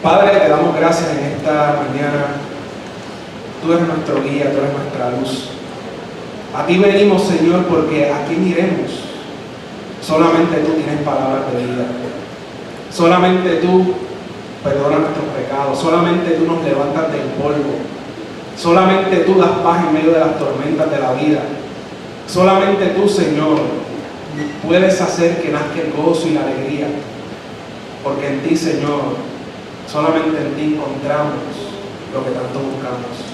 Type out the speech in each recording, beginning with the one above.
Padre, te damos gracias en esta mañana. Tú eres nuestro guía, tú eres nuestra luz. A ti venimos, Señor, porque ¿a quién iremos? Solamente tú tienes palabras de vida. Solamente tú perdonas nuestros pecados. Solamente tú nos levantas del polvo. Solamente tú das paz en medio de las tormentas de la vida. Solamente tú, Señor, puedes hacer que nazca el gozo y la alegría. Porque en ti, Señor, solamente en ti encontramos lo que tanto buscamos.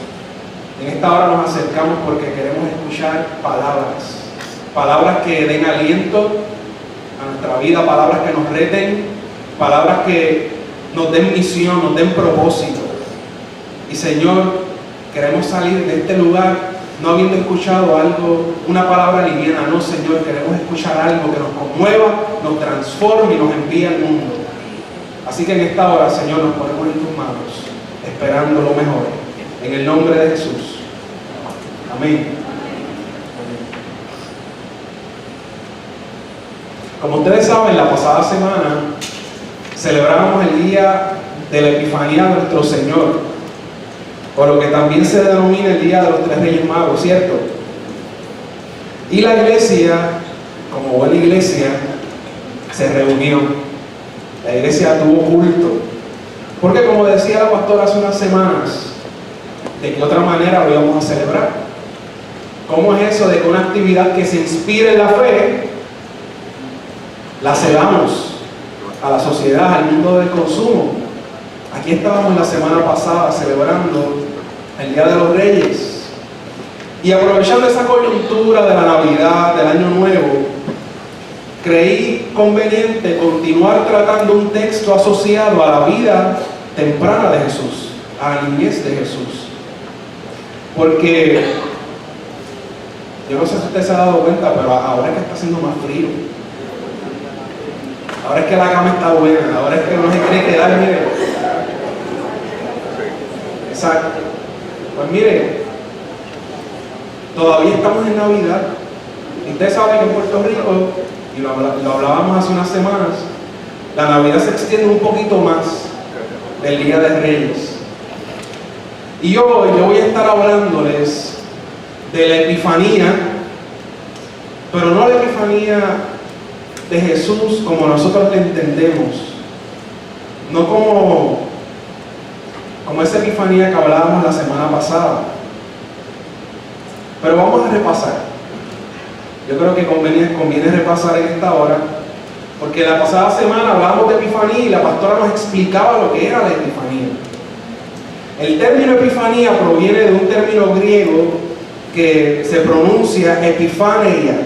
En esta hora nos acercamos porque queremos escuchar palabras que den aliento a nuestra vida, palabras que nos reten, palabras que nos den misión, nos den propósito. Y Señor, queremos salir de este lugar no habiendo escuchado algo, una palabra liviana. No, Señor, queremos escuchar algo que nos conmueva, nos transforme y nos envíe al mundo. Así que en esta hora, Señor, nos ponemos en tus manos, esperando lo mejor. En el nombre de Jesús. Amén. Como ustedes saben, la pasada semana celebramos el día de la Epifanía de nuestro Señor, o lo que también se denomina el Día de los Tres Reyes Magos, ¿cierto? Y la iglesia, como buena iglesia, se reunió. La iglesia tuvo culto. Porque como decía la pastora hace unas semanas, ¿de qué otra manera lo íbamos a celebrar? ¿Cómo es eso de que una actividad que se inspire en la fe, la cedamos a la sociedad, al mundo del consumo? Aquí estábamos la semana pasada celebrando el Día de los Reyes. Y aprovechando esa coyuntura de la Navidad, del Año Nuevo, creí conveniente continuar tratando un texto asociado a la vida temprana de Jesús, a la niñez de Jesús. Porque, yo no sé si usted se ha dado cuenta, pero ahora es que está haciendo más frío. Ahora es que la cama está buena, ahora es que no se quiere quedar, mire. Exacto. Pues mire, todavía estamos en Navidad. Y usted sabe que en Puerto Rico, y lo hablábamos hace unas semanas, la Navidad se extiende un poquito más del Día de Reyes. Y hoy yo voy a estar hablándoles de la Epifanía, pero no la Epifanía de Jesús como nosotros la entendemos, no como esa Epifanía que hablábamos la semana pasada. Pero vamos a repasar. Yo creo que conviene repasar en esta hora, porque la pasada semana hablábamos de Epifanía y la pastora nos explicaba lo que era la Epifanía. El término Epifanía proviene de un término griego que se pronuncia epifaneia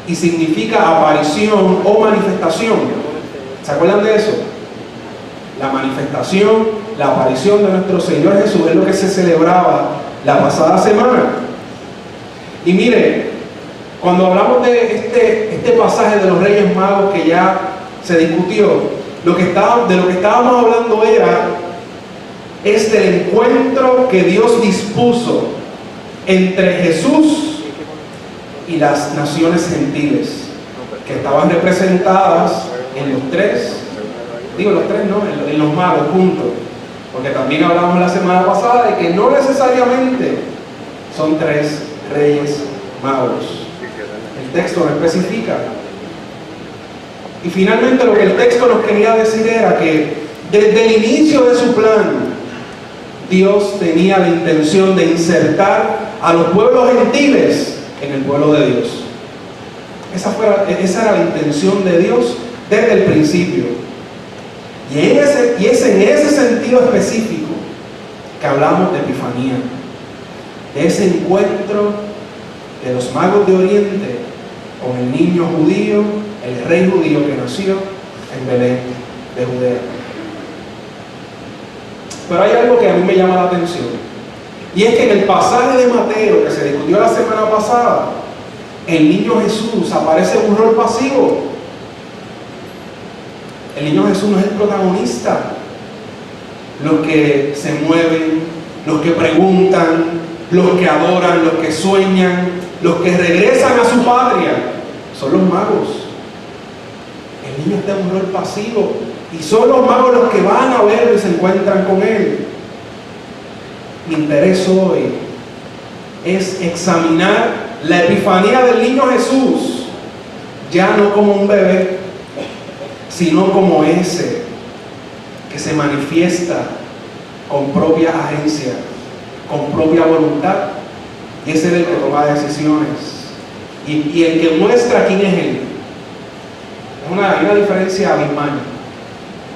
y significa aparición o manifestación. ¿Se acuerdan de eso? La manifestación, la aparición de nuestro Señor Jesús es lo que se celebraba la pasada semana. Y mire, cuando hablamos de este pasaje de los Reyes Magos que ya se discutió, de lo que estábamos hablando es del encuentro que Dios dispuso entre Jesús y las naciones gentiles, que estaban representadas en los magos juntos, porque también hablamos la semana pasada de que no necesariamente son tres reyes magos. El texto no especifica. Y finalmente lo que el texto nos quería decir era que desde el inicio de su plan, Dios tenía la intención de insertar a los pueblos gentiles en el pueblo de Dios. Esa era la intención de Dios desde el principio. Y es en ese sentido específico que hablamos de Epifanía, de ese encuentro de los magos de Oriente con el niño judío, el rey judío que nació en Belén de Judea. Pero hay algo que a mí me llama la atención, y es que en el pasaje de Mateo que se discutió la semana pasada, el niño Jesús aparece en un rol pasivo. El niño Jesús no es el protagonista. Los que se mueven, los que preguntan, los que adoran, los que sueñan, los que regresan a su patria, son los magos. El niño está en un rol pasivo. Y son los magos los que van a verlo y se encuentran con él. Mi interés hoy es examinar la epifanía del niño Jesús, ya no como un bebé, sino como ese que se manifiesta con propia agencia, con propia voluntad, y ese es el que toma decisiones y el que muestra quién es él. Hay una diferencia abismal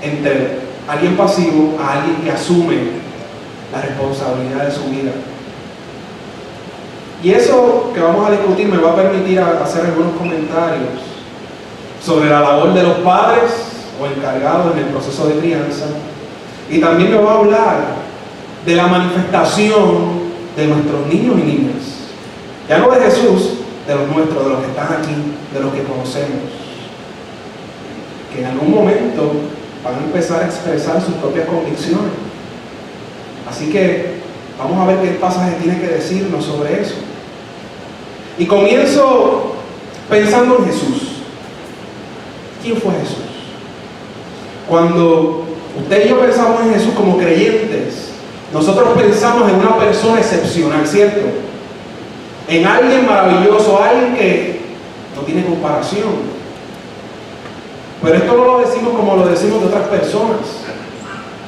entre alguien pasivo a alguien que asume la responsabilidad de su vida. Y eso que vamos a discutir me va a permitir hacer algunos comentarios sobre la labor de los padres o encargados en el proceso de crianza, y también me va a hablar de la manifestación de nuestros niños y niñas, ya no de Jesús, de los nuestros, de los que están aquí, de los que conocemos, que en algún momento van a empezar a expresar sus propias convicciones. Así que vamos a ver qué pasaje tiene que decirnos sobre eso. Y comienzo pensando en Jesús. ¿Quién fue Jesús? Cuando usted y yo pensamos en Jesús como creyentes, nosotros pensamos en una persona excepcional, ¿cierto? En alguien maravilloso, alguien que no tiene comparación. Pero esto no lo decimos como lo decimos de otras personas,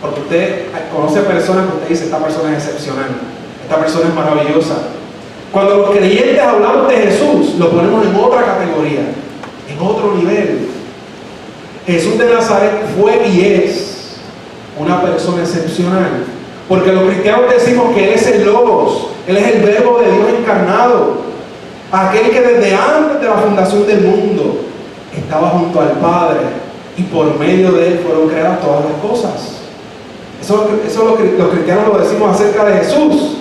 porque usted conoce personas que usted dice: esta persona es excepcional, esta persona es maravillosa. Cuando los creyentes hablamos de Jesús, lo ponemos en otra categoría, en otro nivel. Jesús de Nazaret fue y es una persona excepcional, porque los cristianos decimos que Él es el Logos, Él es el Verbo de Dios encarnado, aquel que desde antes de la fundación del mundo estaba junto al Padre, y por medio de Él fueron creadas todas las cosas. Eso los cristianos lo decimos acerca de Jesús.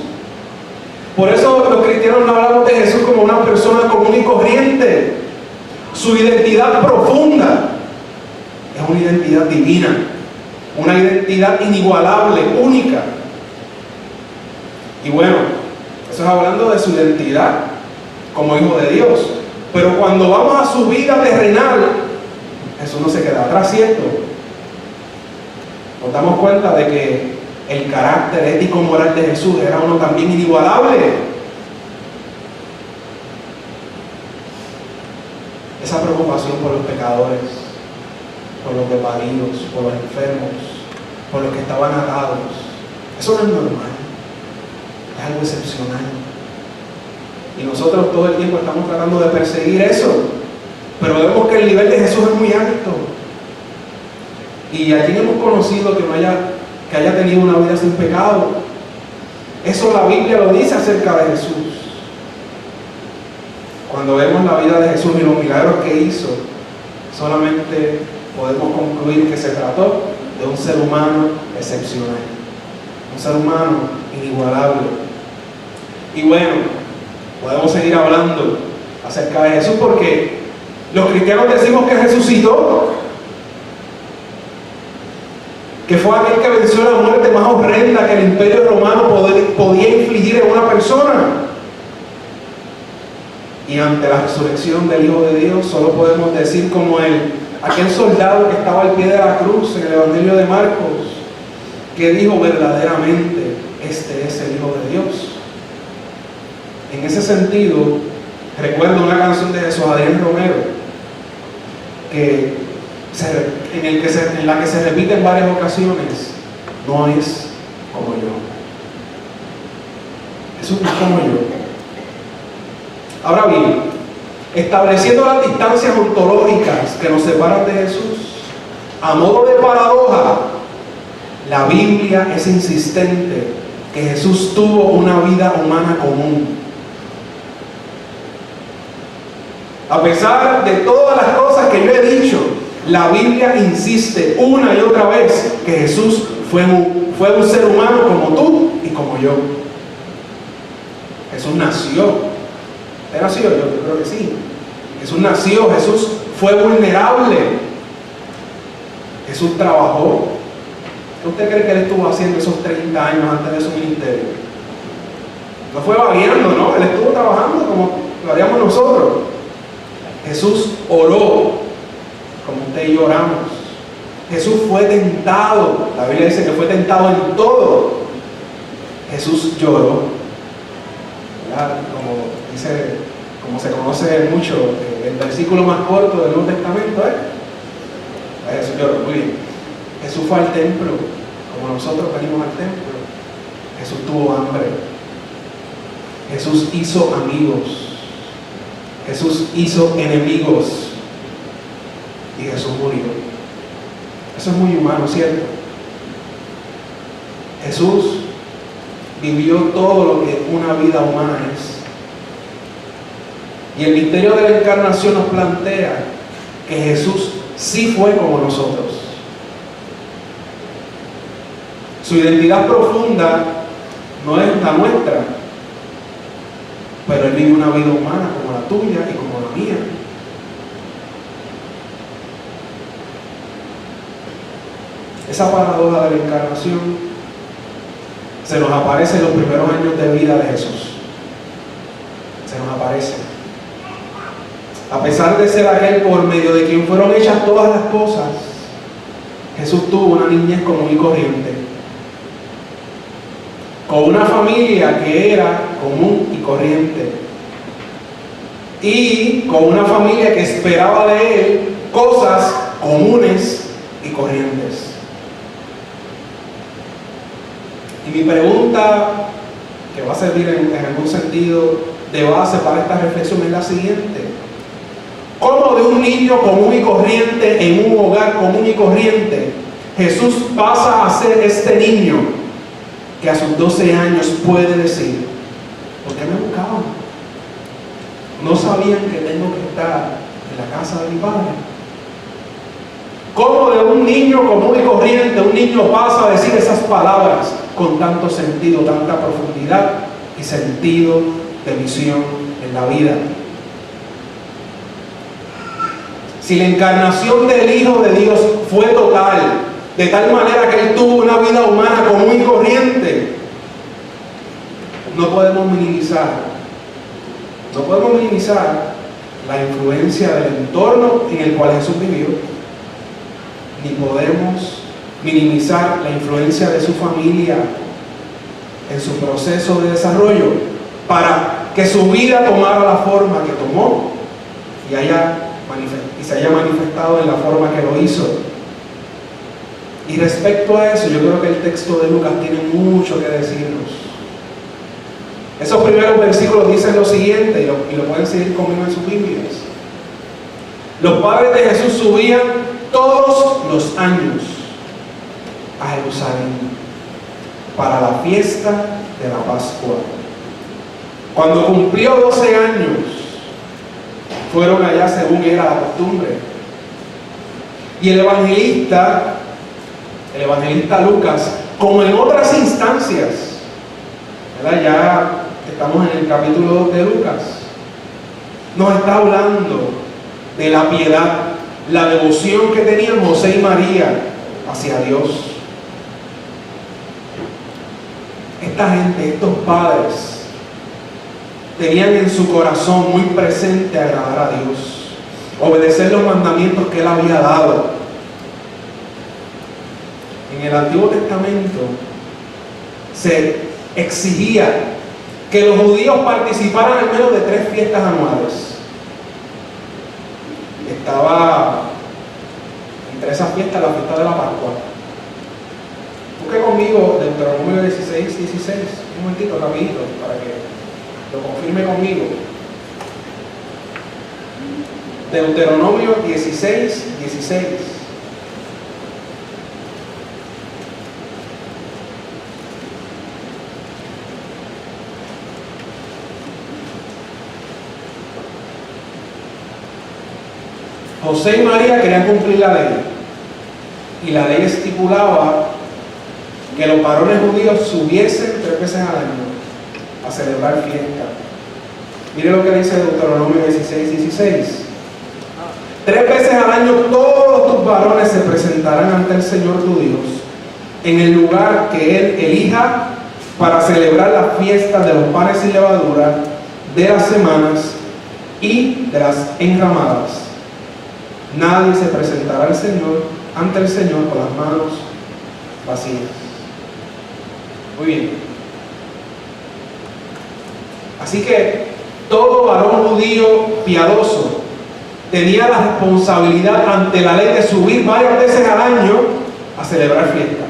Por eso los cristianos no hablamos de Jesús como una persona común y corriente. Su identidad profunda es una identidad divina, una identidad inigualable, única. Y bueno, eso es hablando de su identidad como hijo de Dios. Pero cuando vamos a su vida terrenal, Jesús no se queda atrás, ¿cierto? Nos damos cuenta de que el carácter ético moral de Jesús era uno también inigualable. Esa preocupación por los pecadores, por los desvalidos, por los enfermos, por los que estaban atados, eso no es normal, es algo excepcional. Y nosotros todo el tiempo estamos tratando de perseguir eso, pero vemos que el nivel de Jesús es muy alto. Y a quien hemos conocido que haya tenido una vida sin pecado. Eso la Biblia lo dice acerca de Jesús. Cuando vemos la vida de Jesús y los milagros que hizo, solamente podemos concluir que se trató de un ser humano excepcional, un ser humano inigualable. Y bueno, podemos seguir hablando acerca de Jesús, porque los cristianos decimos que resucitó, que fue aquel que venció la muerte más horrenda que el imperio romano podía infligir en una persona. Y ante la resurrección del Hijo de Dios, solo podemos decir como aquel soldado que estaba al pie de la cruz en el Evangelio de Marcos, que dijo: verdaderamente, este es el Hijo de Dios. En ese sentido, recuerdo una canción de Jesús Adrián Romero, en la que se repite en varias ocasiones: no es como yo. Jesús no es como yo. Ahora bien, estableciendo las distancias ontológicas que nos separan de Jesús, a modo de paradoja, la Biblia es insistente que Jesús tuvo una vida humana común. A pesar de todas las cosas que yo he dicho, la Biblia insiste una y otra vez que Jesús fue un ser humano como tú y como yo. Jesús nació. ¿Usted nació? Yo creo que sí. Jesús nació, Jesús fue vulnerable. Jesús trabajó. ¿Qué usted cree que Él estuvo haciendo esos 30 años antes de su ministerio? No fue vagueando, ¿no? Él estuvo trabajando como lo haríamos nosotros. Jesús oró como usted y yo oramos. Jesús fue tentado. La Biblia dice que fue tentado en todo. Jesús lloró, ¿verdad? Como se conoce mucho, el versículo más corto del Nuevo Testamento, Jesús lloró. Muy bien. Jesús fue al templo, como nosotros venimos al templo. Jesús tuvo hambre. Jesús hizo amigos. Jesús hizo enemigos. Y Jesús murió. Eso es muy humano, ¿cierto? Jesús vivió todo lo que una vida humana es. Y el misterio de la encarnación nos plantea que Jesús sí fue como nosotros. Su identidad profunda no es la nuestra, pero Él vive una vida humana como la tuya y como la mía. Esa paradoja de la encarnación se nos aparece en los primeros años de vida de Jesús. Se nos aparece. A pesar de ser aquel por medio de quien fueron hechas todas las cosas, Jesús tuvo una niñez común y corriente, con una familia que era común y corriente, y con una familia que esperaba de Él cosas comunes y corrientes. Y mi pregunta, que va a servir en algún sentido de base para esta reflexión, es la siguiente: ¿cómo de un niño común y corriente en un hogar común y corriente Jesús pasa a ser este niño que a sus 12 años puede decir: ¿por qué me buscaban? ¿No sabían que tengo que estar en la casa de mi padre? ¿Cómo de un niño común y corriente un niño pasa a decir esas palabras con tanto sentido, tanta profundidad y sentido de misión en la vida? Si la encarnación del Hijo de Dios fue total, de tal manera que Él tuvo una vida humana común y corriente, no podemos minimizar la influencia del entorno en el cual Jesús vivió, ni podemos minimizar la influencia de su familia en su proceso de desarrollo para que su vida tomara la forma que tomó y se haya manifestado en la forma que lo hizo. Y respecto a eso, yo creo que el texto de Lucas tiene mucho que decirnos. Esos primeros versículos dicen lo siguiente, y lo pueden seguir conmigo en sus Biblias. Los padres de Jesús subían todos los años a Jerusalén para la fiesta de la Pascua. Cuando cumplió 12 años, fueron allá según era la costumbre. Y el evangelista Lucas, como en otras instancias, ¿verdad? Ya estamos en el capítulo 2 de Lucas, nos está hablando de la piedad, la devoción que tenían José y María hacia Dios. Esta gente, estos padres, tenían en su corazón muy presente agradar a Dios, obedecer los mandamientos que Él había dado. En el Antiguo Testamento se exigía que los judíos participaran al menos de 3 fiestas anuales. Estaba entre esas fiestas la fiesta de la Pascua. Busque conmigo Deuteronomio 16. Un momentito, rapidito, para que lo confirme conmigo. Deuteronomio 16. José y María querían cumplir la ley, y la ley estipulaba que los varones judíos subiesen 3 veces al año a celebrar fiesta. Mire lo que dice Deuteronomio 16. 3 veces al año todos tus varones se presentarán ante el Señor tu Dios en el lugar que Él elija para celebrar las fiestas de los panes sin levadura, de las semanas y de las enramadas. Nadie se presentará al Señor ante el Señor con las manos vacías. Muy bien. Así que todo varón judío piadoso tenía la responsabilidad ante la ley de subir varias veces al año a celebrar fiesta.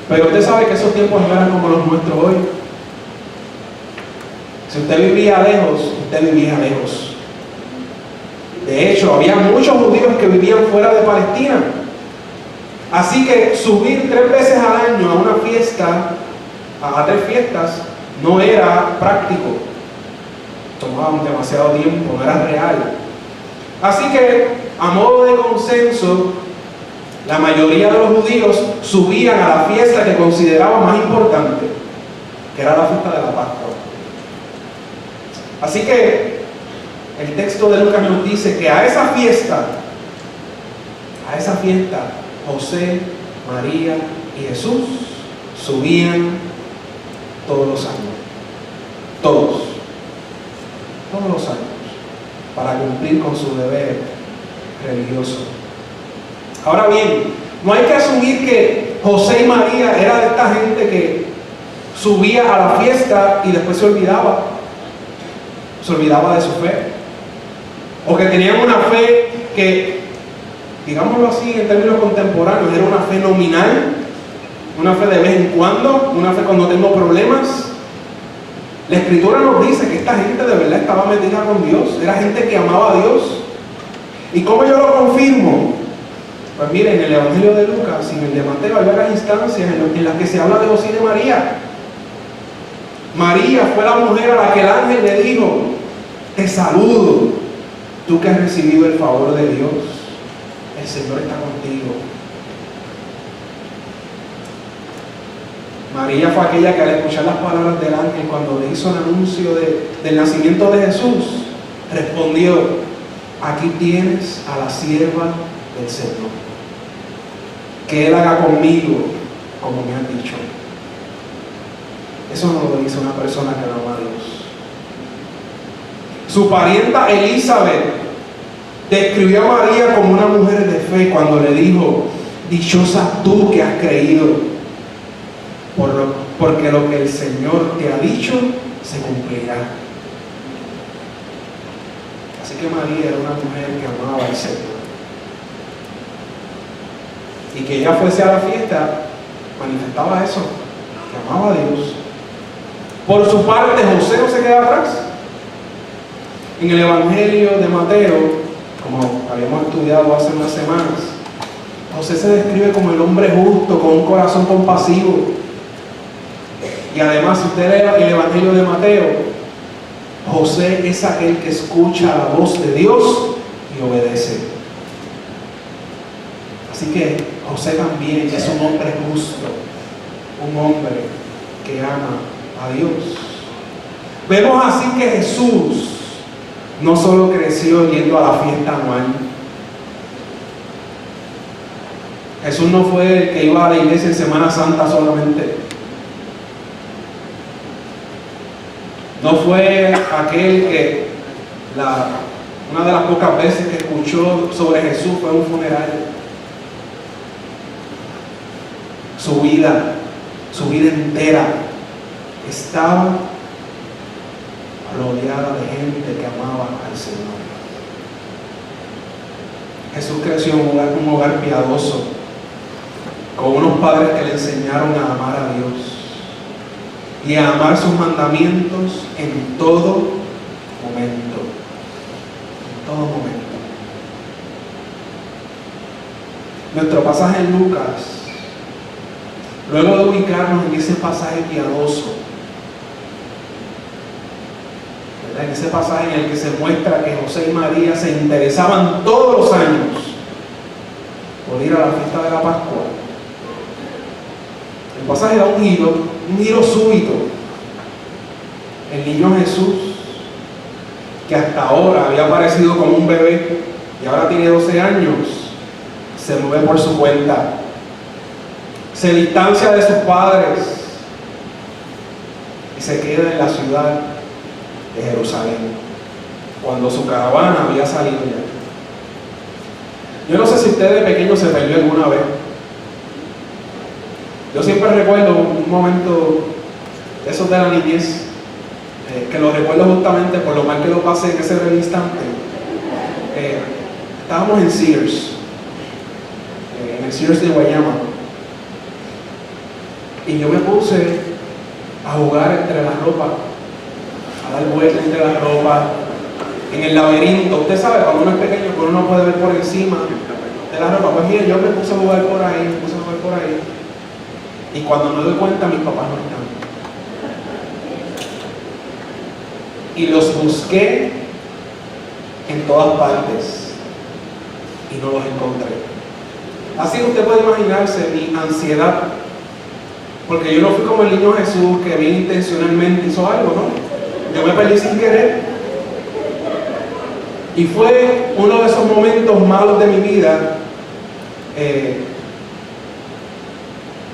Pero usted sabe que esos tiempos no eran como los nuestros hoy. Si usted vivía lejos, usted vivía lejos. De hecho, había muchos judíos que vivían fuera de Palestina. Así que subir 3 veces al año a una fiesta, a 3 fiestas, no era práctico. Tomaban demasiado tiempo, no era real. Así que, a modo de consenso, la mayoría de los judíos subían a la fiesta que consideraban más importante, que era la fiesta de la Pascua. Así que el texto de Lucas nos dice que a esa fiesta, José, María y Jesús subían todos los años. Todos los años, para cumplir con su deber religioso. Ahora bien, no hay que asumir que José y María eran de esta gente que subía a la fiesta y después se olvidaba de su fe, o que tenían una fe que, digámoslo así en términos contemporáneos, era una fe nominal, una fe de vez en cuando, una fe cuando tengo problemas. La Escritura nos dice que esta gente de verdad estaba metida con Dios, era gente que amaba a Dios. ¿Y cómo yo lo confirmo? Pues miren, en el Evangelio de Lucas y en el de Mateo hay varias instancias en las que se habla de José y de María. María fue la mujer a la que el ángel le dijo: te saludo, tú que has recibido el favor de Dios, el Señor está contigo. María fue aquella que al escuchar las palabras del ángel, cuando le hizo el anuncio del nacimiento de Jesús, respondió: aquí tienes a la sierva del Señor, que Él haga conmigo como me han dicho. Eso no lo dice una persona que no ama a Dios. Su parienta Elizabeth describió a María como una mujer de fe cuando le dijo: dichosa tú que has creído, porque lo que el Señor te ha dicho se cumplirá. Así que María era una mujer que amaba al Señor. Y que ella fuese a la fiesta manifestaba eso, que amaba a Dios. Por su parte, José no se queda atrás. En el Evangelio de Mateo, como habíamos estudiado hace unas semanas, José se describe como el hombre justo, con un corazón compasivo. Y además, si usted lee el Evangelio de Mateo, José es aquel que escucha la voz de Dios y obedece. Así que José también es un hombre justo, un hombre que ama a Dios. Vemos así que Jesús no solo creció yendo a la fiesta anual. Jesús no fue el que iba a la iglesia en Semana Santa solamente. No fue aquel que una de las pocas veces que escuchó sobre Jesús fue un funeral. Su vida entera estaba rodeada de gente que amaba al Señor. Jesús creció en un hogar piadoso, con unos padres que le enseñaron a amar a Dios y a amar sus mandamientos en todo momento. En todo momento. Nuestro pasaje en Lucas, luego de ubicarnos en ese pasaje piadoso, ¿verdad? En ese pasaje en el que se muestra que José y María se interesaban todos los años por ir a la fiesta de la Pascua, el pasaje da un giro súbito. El niño Jesús, que hasta ahora había aparecido como un bebé y ahora tiene 12 años, se mueve por su cuenta. Se distancia de sus padres y se queda en la ciudad de Jerusalén, cuando su caravana había salido ya. Yo no sé si usted de pequeño se perdió alguna vez. Yo siempre recuerdo un momento de esos de la niñez, que lo recuerdo justamente por lo mal que lo pasé en ese breve instante. Estábamos en Sears, en el Sears de Guayama, y yo me puse a jugar entre las ropas, a dar vueltas entre las ropas, en el laberinto. Usted sabe, cuando uno es pequeño, que uno no puede ver por encima de la ropa. Pues mire, yo me puse a jugar por ahí, y cuando me doy cuenta, mis papás no están. Y los busqué en todas partes y no los encontré. Así usted puede imaginarse mi ansiedad, porque yo no fui como el niño Jesús que bien intencionalmente hizo algo, ¿no? Yo me perdí sin querer. Y fue uno de esos momentos malos de mi vida,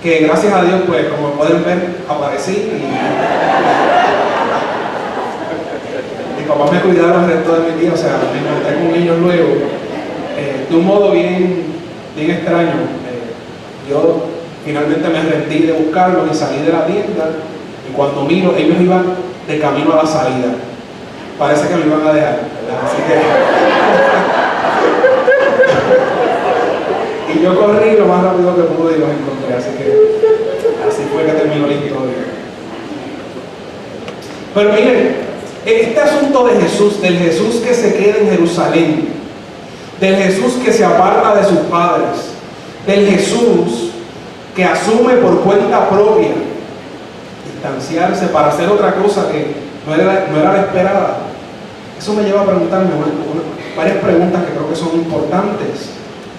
que gracias a Dios, pues como pueden ver, aparecí y mis papás me cuidaron el resto de mi vida. O sea, me encontré con ellos luego, de un modo bien extraño. Yo finalmente me rendí de buscarlos y salí de la tienda, y cuando miro, ellos iban de camino a la salida. Parece que me iban a dejar, ¿verdad? Así que y yo corrí lo más rápido que pude y los encontré, así fue que terminó la historia. Pero miren, este asunto de Jesús, del Jesús que se queda en Jerusalén, del Jesús que se aparta de sus padres, del Jesús que asume por cuenta propia distanciarse para hacer otra cosa que no era la esperada. Eso me lleva a preguntarme varias preguntas que creo que son importantes,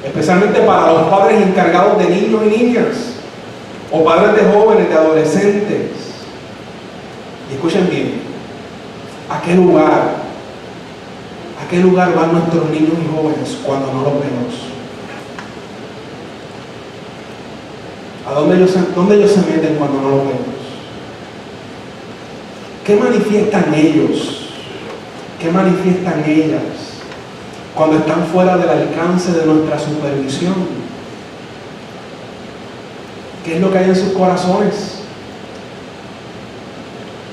especialmente para los padres encargados de niños y niñas, o padres de jóvenes, de adolescentes. Y escuchen bien, ¿a qué lugar van nuestros niños y jóvenes cuando no los vemos? ¿Dónde ellos se meten cuando no los vemos? ¿Qué manifiestan ellos? ¿Qué manifiestan ellas cuando están fuera del alcance de nuestra supervisión? ¿Qué es lo que hay en sus corazones?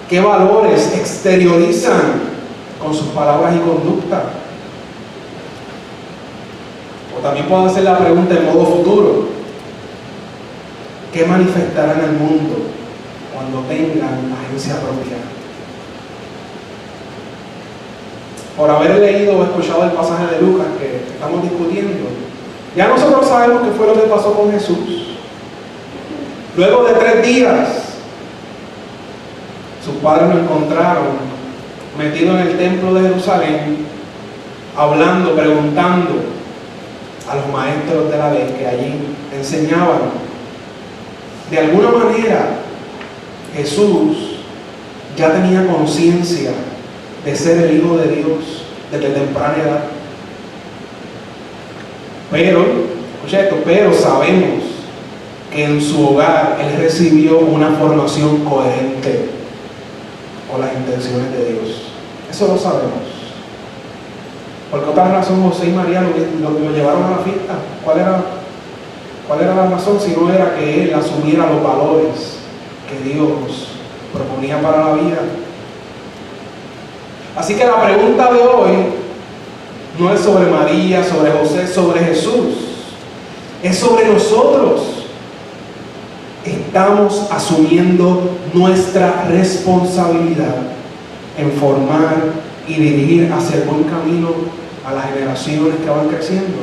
¿Qué valores exteriorizan con sus palabras y conducta? O también puedo hacer la pregunta en modo futuro: ¿qué manifestarán al mundo cuando tengan agencia propia? Por haber leído o escuchado el pasaje de Lucas que estamos discutiendo, ya nosotros sabemos qué fue lo que pasó con Jesús. Luego de 3 días, sus padres lo encontraron metido en el templo de Jerusalén, hablando, preguntando a los maestros de la ley que allí enseñaban. De alguna manera, Jesús ya tenía conciencia de ser el Hijo de Dios desde temprana edad. Pero, escucha esto, pero sabemos que en su hogar Él recibió una formación coherente con las intenciones de Dios. Eso lo sabemos. ¿Por qué otra razón José y María lo llevaron a la fiesta? ¿Cuál era la razón? Si no era que Él asumiera los valores que Dios proponía para la vida. Así que la pregunta de hoy no es sobre María, sobre José, es sobre Jesús. Es sobre nosotros. Estamos asumiendo nuestra responsabilidad en formar y dirigir hacia el buen camino a las generaciones que van creciendo.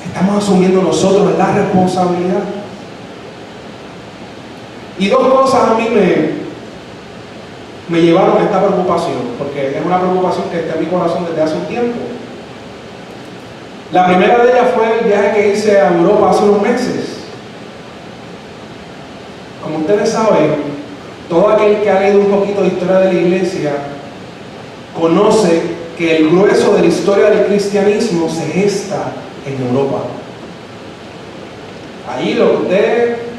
Estamos asumiendo nosotros la responsabilidad. Y 2 cosas a mí me llevaron a esta preocupación, porque es una preocupación que está en mi corazón desde hace un tiempo. La primera de ellas fue el viaje que hice a Europa hace unos meses. Como ustedes saben, todo aquel que ha leído un poquito de historia de la iglesia conoce que el grueso de la historia del cristianismo se gesta en Europa. Allí lo que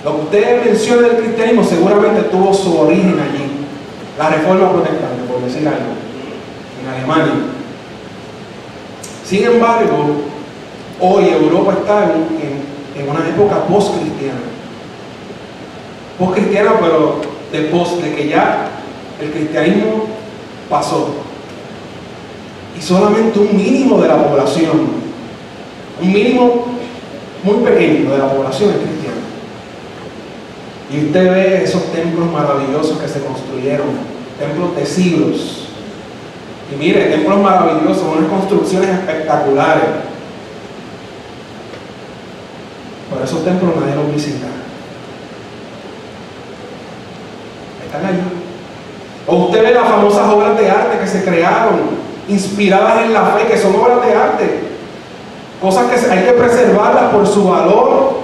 usted menciona del cristianismo seguramente tuvo su origen allí. La Reforma Protestante, por decir algo, en Alemania. Sin embargo, hoy Europa está en una época post-cristiana. Post-cristiana, pero de que ya el cristianismo pasó. Y solamente un mínimo de la población, un mínimo muy pequeño de la población es cristiana. Y usted ve esos templos maravillosos que se construyeron, templos de siglos. Y mire, templos maravillosos, unas construcciones espectaculares. Pero esos templos nadie los visita. Están allí. O usted ve las famosas obras de arte que se crearon, inspiradas en la fe, que son obras de arte. Cosas que hay que preservarlas por su valor.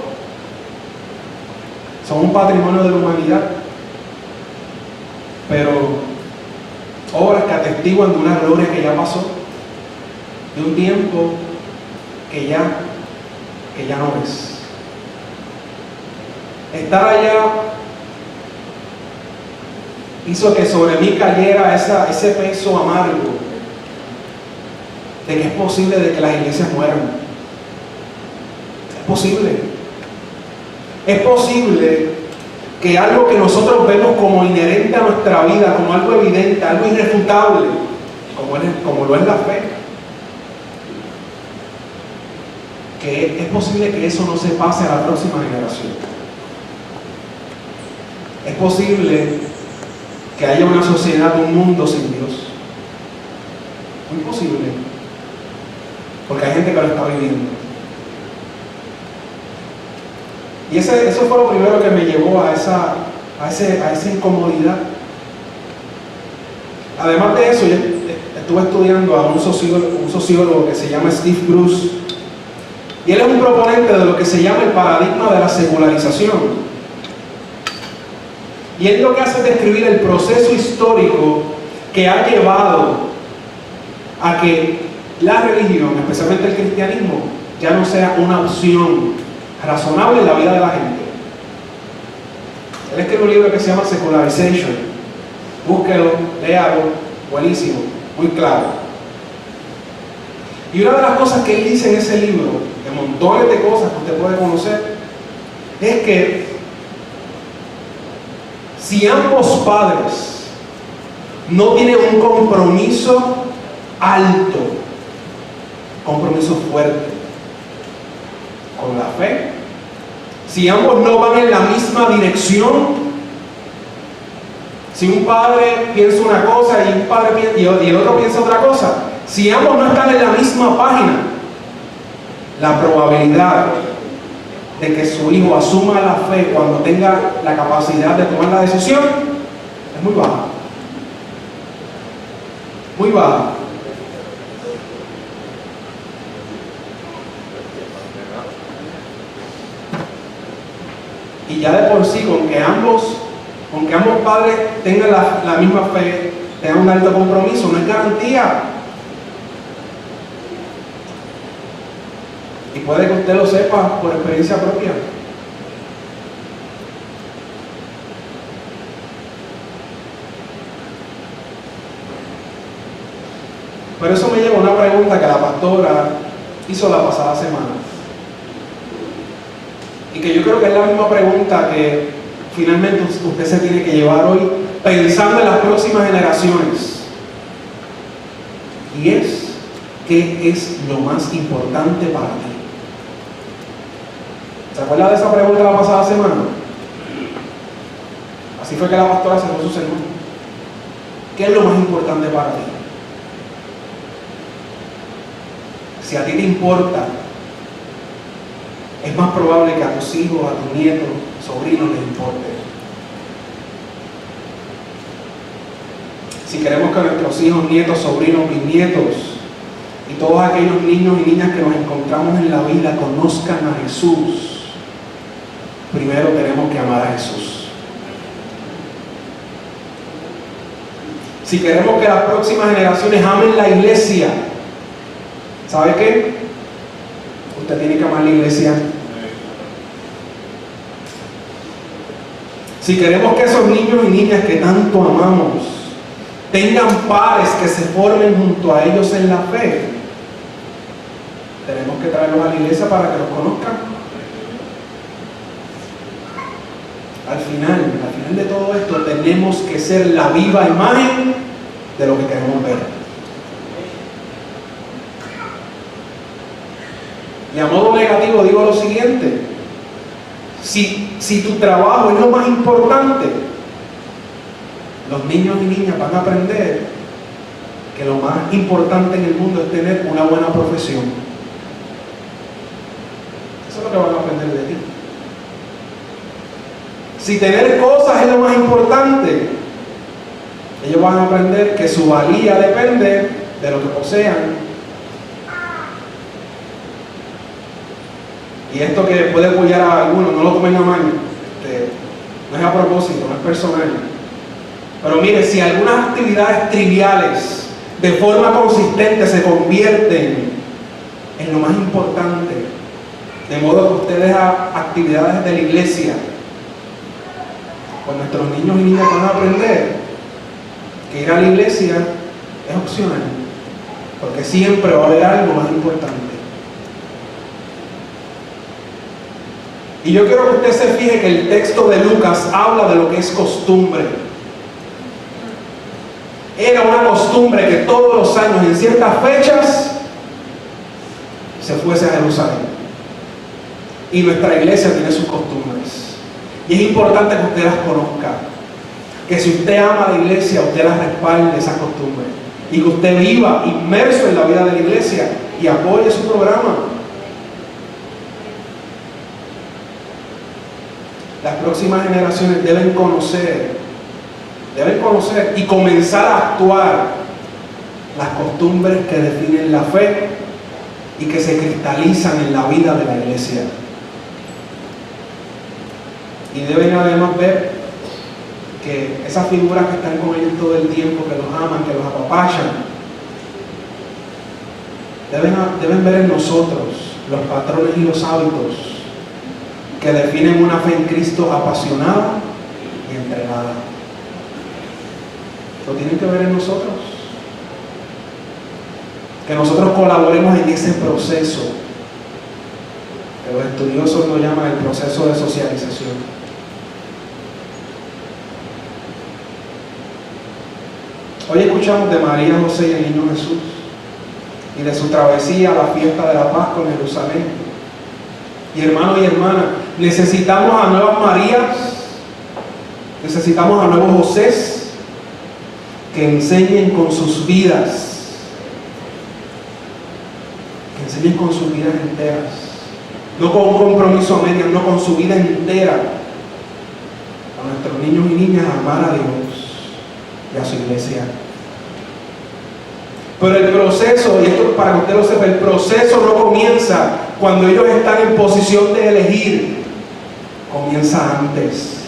Son un patrimonio de la humanidad. Pero obras que atestiguan de una gloria que ya pasó, de un tiempo que ya no es. Estar allá hizo que sobre mí cayera ese peso amargo de que es posible de que las iglesias mueran. Es posible. Es posible que algo que nosotros vemos como inherente a nuestra vida, como algo evidente, algo irrefutable, como lo es la fe, que es posible que eso no se pase a la próxima generación. Es posible que haya una sociedad, un mundo sin Dios. Muy posible. Porque hay gente que lo está viviendo. Y eso fue lo primero que me llevó a esa incomodidad. Además de eso, yo estuve estudiando a un sociólogo que se llama Steve Bruce. Y él es un proponente de lo que se llama el paradigma de la secularización. Y él lo que hace es describir el proceso histórico que ha llevado a que la religión, especialmente el cristianismo, ya no sea una opción razonable en la vida de la gente. Él escribe un libro que se llama Secularization. Búsquelo, léalo, buenísimo, muy claro. Y una de las cosas que él dice en ese libro, de montones de cosas que usted puede conocer, es que si ambos padres no tienen un compromiso alto, compromiso fuerte con la fe, si ambos no van en la misma dirección, si un padre piensa una cosa y el otro piensa otra cosa, si ambos no están en la misma página, la probabilidad de que su hijo asuma la fe cuando tenga la capacidad de tomar la decisión es muy baja. Muy baja. Y ya de por sí, con que ambos padres tengan la misma fe, tengan un alto compromiso, no es garantía. Y puede que usted lo sepa por experiencia propia. Pero eso me lleva a una pregunta que la pastora hizo la pasada semana. Y que yo creo que es la misma pregunta que finalmente usted se tiene que llevar hoy, pensando en las próximas generaciones. Y es, ¿qué es lo más importante para ti? ¿Se acuerda de esa pregunta la pasada semana? Así fue que la pastora cerró su sermón. ¿Qué es lo más importante para ti? Si a ti te importa, es más probable que a tus hijos, a tus nietos, sobrinos les importe. Si queremos que nuestros hijos, nietos, sobrinos, bisnietos y todos aquellos niños y niñas que nos encontramos en la vida conozcan a Jesús, primero tenemos que amar a Jesús. Si queremos que las próximas generaciones amen la iglesia, ¿sabe qué? Usted tiene que amar la iglesia. Si queremos que esos niños y niñas que tanto amamos tengan pares que se formen junto a ellos en la fe, que traerlos a la iglesia para que los conozcan. Al final de todo esto, tenemos que ser la viva imagen de lo que queremos ver. Y a modo negativo digo lo siguiente: si tu trabajo es lo más importante, los niños y niñas van a aprender que lo más importante en el mundo es tener una buena profesión. Eso es lo que van a aprender de ti. Si tener cosas es lo más importante, ellos van a aprender que su valía depende de lo que posean. Y esto que puede apoyar a algunos, no lo tomen a mano, no es a propósito, no es personal. Pero mire, si algunas actividades triviales de forma consistente se convierten en lo más importante, de modo que usted deja actividades de la iglesia, pues nuestros niños y niñas van a aprender que ir a la iglesia es opcional, porque siempre va a haber algo más importante. Y yo quiero que usted se fije que el texto de Lucas habla de lo que es costumbre. Era una costumbre que todos los años, en ciertas fechas, se fuese a Jerusalén. Y nuestra iglesia tiene sus costumbres. Y es importante que usted las conozca. Que si usted ama la iglesia, usted las respalde esas costumbres. Y que usted viva inmerso en la vida de la iglesia y apoye su programa. Las próximas generaciones deben conocer y comenzar a actuar las costumbres que definen la fe y que se cristalizan en la vida de la iglesia. Y deben además ver que esas figuras que están con ellos todo el tiempo, que los aman, que los apapachan, deben ver en nosotros los patrones y los hábitos que definen una fe en Cristo apasionada y entregada. Lo tienen que ver en nosotros. Que nosotros colaboremos en ese proceso que los estudiosos lo llaman el proceso de socialización. Hoy escuchamos de María, José y el niño Jesús y de su travesía a la fiesta de la Pascua en Jerusalén. Y hermanos y hermanas, necesitamos a nuevas Marías, necesitamos a nuevos Josés que enseñen con sus vidas, enteras, no con un compromiso a medias, no, con su vida entera, a nuestros niños y niñas a amar a Dios y a su iglesia. Pero el proceso, y esto para que usted lo sepa, el proceso no comienza cuando ellos están en posición de elegir, comienza antes.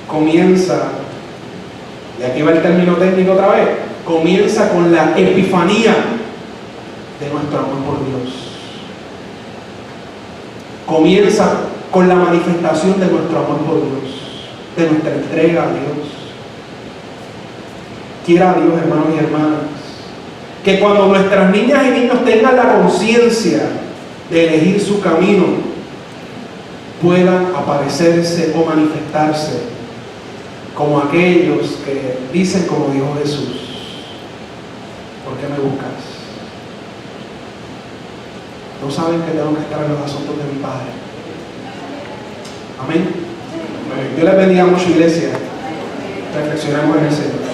Comienza, y aquí va el término técnico otra vez, comienza con la epifanía de nuestro amor por Dios. Comienza con la manifestación de nuestro amor por Dios, de nuestra entrega a Dios. Quiera Dios, hermanos y hermanas, que cuando nuestras niñas y niños tengan la conciencia de elegir su camino, puedan aparecerse o manifestarse como aquellos que dicen como dijo Jesús: ¿por qué me buscas? ¿No saben que tengo que estar en los asuntos de mi Padre? Amén. Dios les bendiga mucho, iglesia. Reflexionemos en el Señor.